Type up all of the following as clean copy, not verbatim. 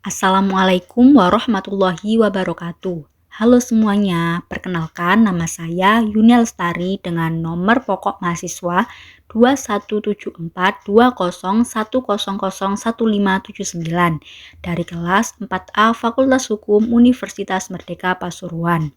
Assalamualaikum warahmatullahi wabarakatuh. Halo semuanya, perkenalkan nama saya Yuni Lestari dengan nomor pokok mahasiswa 21742010001579 dari kelas 4A Fakultas Hukum Universitas Merdeka Pasuruan.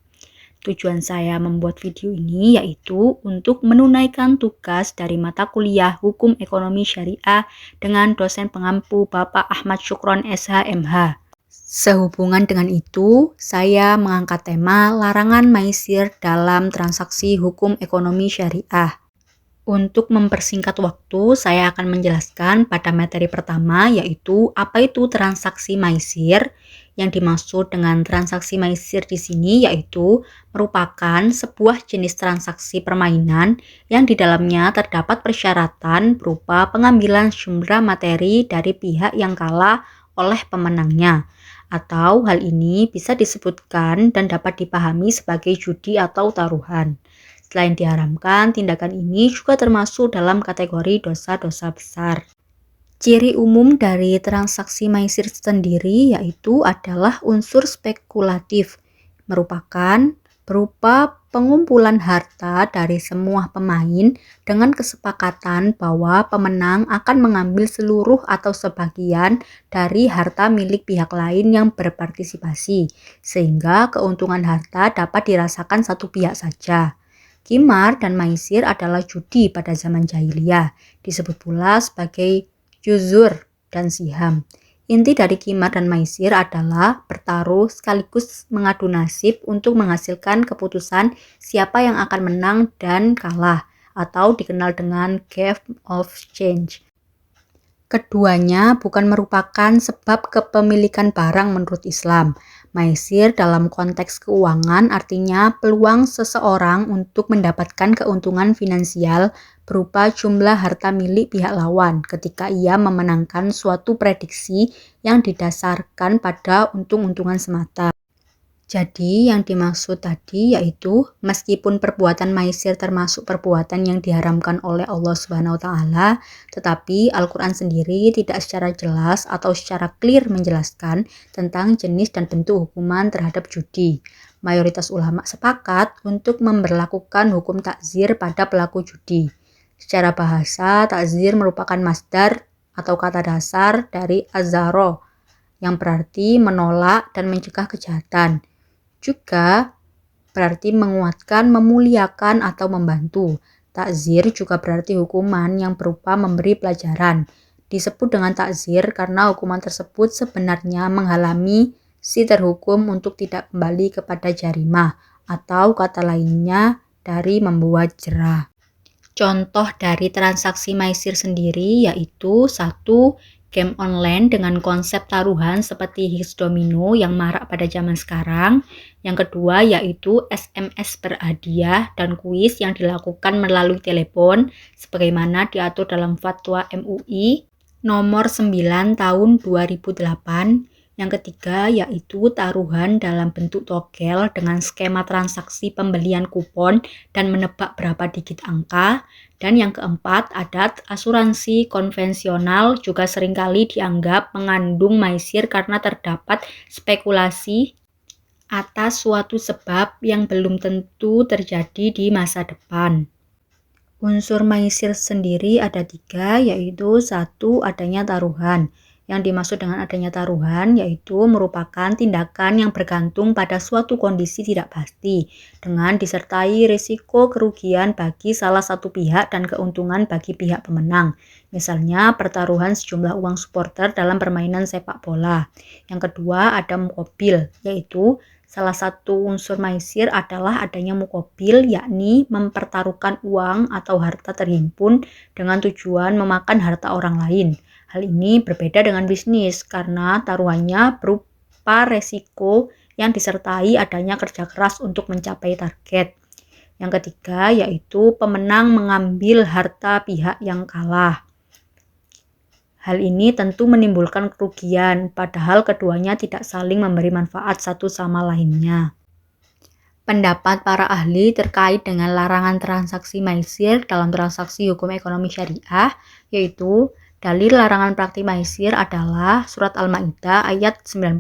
Tujuan saya membuat video ini yaitu untuk menunaikan tugas dari mata kuliah Hukum Ekonomi Syariah dengan dosen pengampu Bapak Ahmad Syukron SH.MH. Sehubungan dengan itu, saya mengangkat tema larangan maisir dalam transaksi hukum ekonomi syariah. Untuk mempersingkat waktu, saya akan menjelaskan pada materi pertama, yaitu apa itu transaksi maisir. Yang dimaksud dengan transaksi maisir di sini yaitu merupakan sebuah jenis transaksi permainan yang di dalamnya terdapat persyaratan berupa pengambilan jumlah materi dari pihak yang kalah oleh pemenangnya. Atau hal ini bisa disebutkan dan dapat dipahami sebagai judi atau taruhan. Selain diharamkan, tindakan ini juga termasuk dalam kategori dosa-dosa besar. Ciri umum dari transaksi maisir sendiri yaitu adalah unsur spekulatif, merupakan berupa pengumpulan harta dari semua pemain dengan kesepakatan bahwa pemenang akan mengambil seluruh atau sebagian dari harta milik pihak lain yang berpartisipasi, sehingga keuntungan harta dapat dirasakan satu pihak saja. Qimar dan maisir adalah judi pada zaman jahiliyah, disebut pula sebagai juzur dan siham. Inti dari qimar dan maisir adalah bertaruh sekaligus mengadu nasib untuk menghasilkan keputusan siapa yang akan menang dan kalah, atau dikenal dengan game of change. Keduanya bukan merupakan sebab kepemilikan barang menurut Islam. Maisir dalam konteks keuangan artinya peluang seseorang untuk mendapatkan keuntungan finansial berupa jumlah harta milik pihak lawan ketika ia memenangkan suatu prediksi yang didasarkan pada untung-untungan semata. Jadi yang dimaksud tadi yaitu meskipun perbuatan maisir termasuk perbuatan yang diharamkan oleh Allah Subhanahu wa taala, tetapi Al-Qur'an sendiri tidak secara jelas atau secara clear menjelaskan tentang jenis dan bentuk hukuman terhadap judi. Mayoritas ulama sepakat untuk memberlakukan hukum takzir pada pelaku judi. Secara bahasa, takzir merupakan masdar atau kata dasar dari azaro yang berarti menolak dan mencegah kejahatan. Juga berarti menguatkan, memuliakan, atau membantu. Takzir juga berarti hukuman yang berupa memberi pelajaran. Disebut dengan takzir karena hukuman tersebut sebenarnya menghalangi si terhukum untuk tidak kembali kepada jarimah, atau kata lainnya dari membuat jera. Contoh dari transaksi maisir sendiri yaitu 1. Game online dengan konsep taruhan seperti Higgs Domino yang marak pada zaman sekarang. Yang kedua yaitu SMS berhadiah dan kuis yang dilakukan melalui telepon sebagaimana diatur dalam Fatwa MUI nomor 9 tahun 2008. Yang ketiga yaitu taruhan dalam bentuk togel dengan skema transaksi pembelian kupon dan menebak berapa digit angka. Dan yang keempat ada asuransi konvensional juga seringkali dianggap mengandung maisir karena terdapat spekulasi atas suatu sebab yang belum tentu terjadi di masa depan. Unsur maisir sendiri ada 3, yaitu 1. Adanya taruhan. Yang dimaksud dengan adanya taruhan yaitu merupakan tindakan yang bergantung pada suatu kondisi tidak pasti dengan disertai risiko kerugian bagi salah satu pihak dan keuntungan bagi pihak pemenang. Misalnya pertaruhan sejumlah uang supporter dalam permainan sepak bola. Yang kedua ada mukobil, yaitu salah satu unsur maisir adalah adanya mukobil, yakni mempertaruhkan uang atau harta terhimpun dengan tujuan memakan harta orang lain. Hal ini berbeda dengan bisnis karena taruhannya berupa resiko yang disertai adanya kerja keras untuk mencapai target. Yang ketiga yaitu pemenang mengambil harta pihak yang kalah. Hal ini tentu menimbulkan kerugian, padahal keduanya tidak saling memberi manfaat satu sama lainnya. Pendapat para ahli terkait dengan larangan transaksi maisir dalam transaksi hukum ekonomi syariah yaitu Dalil larangan praktik maisir adalah surat Al-Maidah ayat 90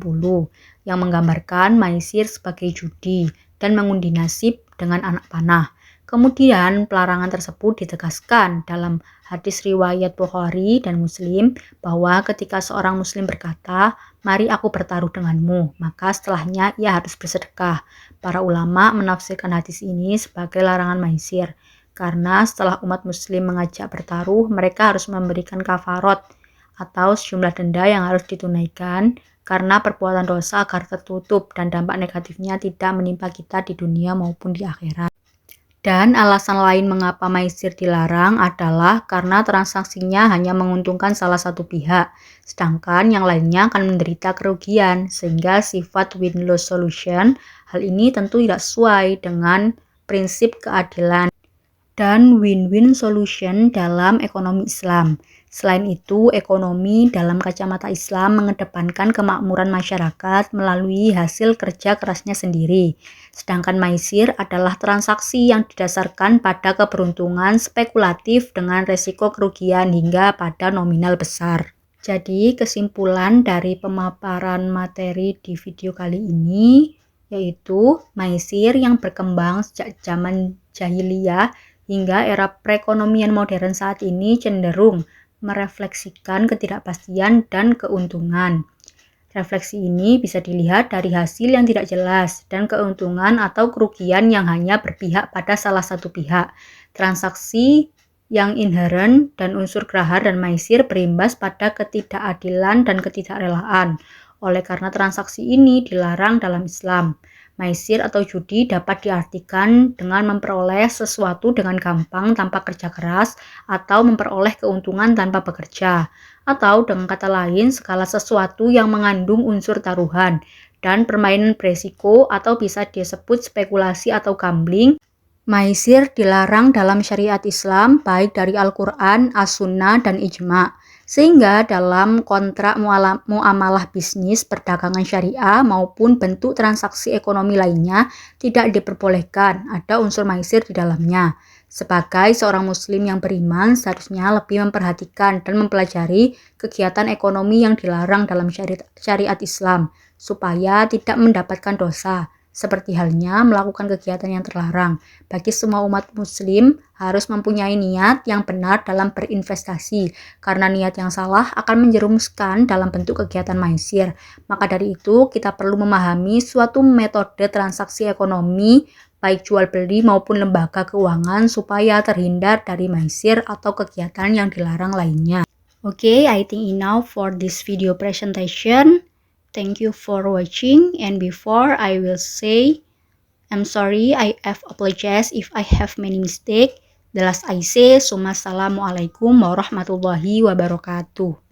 yang menggambarkan maisir sebagai judi dan mengundi nasib dengan anak panah. Kemudian pelarangan tersebut ditegaskan dalam hadis riwayat Bukhari dan Muslim bahwa ketika seorang muslim berkata, "Mari aku bertaruh denganmu," maka setelahnya ia harus bersedekah. Para ulama menafsirkan hadis ini sebagai larangan maisir, karena setelah umat muslim mengajak bertaruh, mereka harus memberikan kafarot atau sejumlah denda yang harus ditunaikan karena perbuatan dosa agar tertutup dan dampak negatifnya tidak menimpa kita di dunia maupun di akhirat. Dan alasan lain mengapa maisir dilarang adalah karena transaksinya hanya menguntungkan salah satu pihak, sedangkan yang lainnya akan menderita kerugian, sehingga sifat win-lose solution. Hal ini tentu tidak sesuai dengan prinsip keadilan dan win-win solution dalam ekonomi Islam. Selain itu, ekonomi dalam kacamata Islam mengedepankan kemakmuran masyarakat melalui hasil kerja kerasnya sendiri. Sedangkan maisir adalah transaksi yang didasarkan pada keberuntungan spekulatif dengan resiko kerugian hingga pada nominal besar. Jadi, kesimpulan dari pemaparan materi di video kali ini yaitu maisir yang berkembang sejak zaman jahiliyah hingga era perekonomian modern saat ini cenderung merefleksikan ketidakpastian dan keuntungan. Refleksi ini bisa dilihat dari hasil yang tidak jelas dan keuntungan atau kerugian yang hanya berpihak pada salah satu pihak. Transaksi yang inheren dan unsur grahar dan maisir berimbas pada ketidakadilan dan ketidakrelaan. Oleh karena transaksi ini dilarang dalam Islam. Maisir atau judi dapat diartikan dengan memperoleh sesuatu dengan gampang tanpa kerja keras atau memperoleh keuntungan tanpa bekerja, atau dengan kata lain segala sesuatu yang mengandung unsur taruhan dan permainan beresiko atau bisa disebut spekulasi atau gambling. Maisir dilarang dalam syariat Islam baik dari Al-Quran, As-Sunnah, dan Ijma'. Sehingga dalam kontrak muamalah bisnis, perdagangan syariah maupun bentuk transaksi ekonomi lainnya tidak diperbolehkan ada unsur maisir di dalamnya. Sebagai seorang muslim yang beriman, seharusnya lebih memperhatikan dan mempelajari kegiatan ekonomi yang dilarang dalam syariat Islam supaya tidak mendapatkan dosa. Seperti halnya melakukan kegiatan yang terlarang. Bagi semua umat muslim harus mempunyai niat yang benar dalam berinvestasi, karena niat yang salah akan menjerumuskan dalam bentuk kegiatan maisir. Maka dari itu kita perlu memahami suatu metode transaksi ekonomi baik jual beli maupun lembaga keuangan supaya terhindar dari maisir atau kegiatan yang dilarang lainnya. Okay, I think enough for this video presentation. Thank you for watching, and before I will say I'm sorry, I have apologized if I have many mistakes. The last I say, Assalamualaikum warahmatullahi wabarakatuh.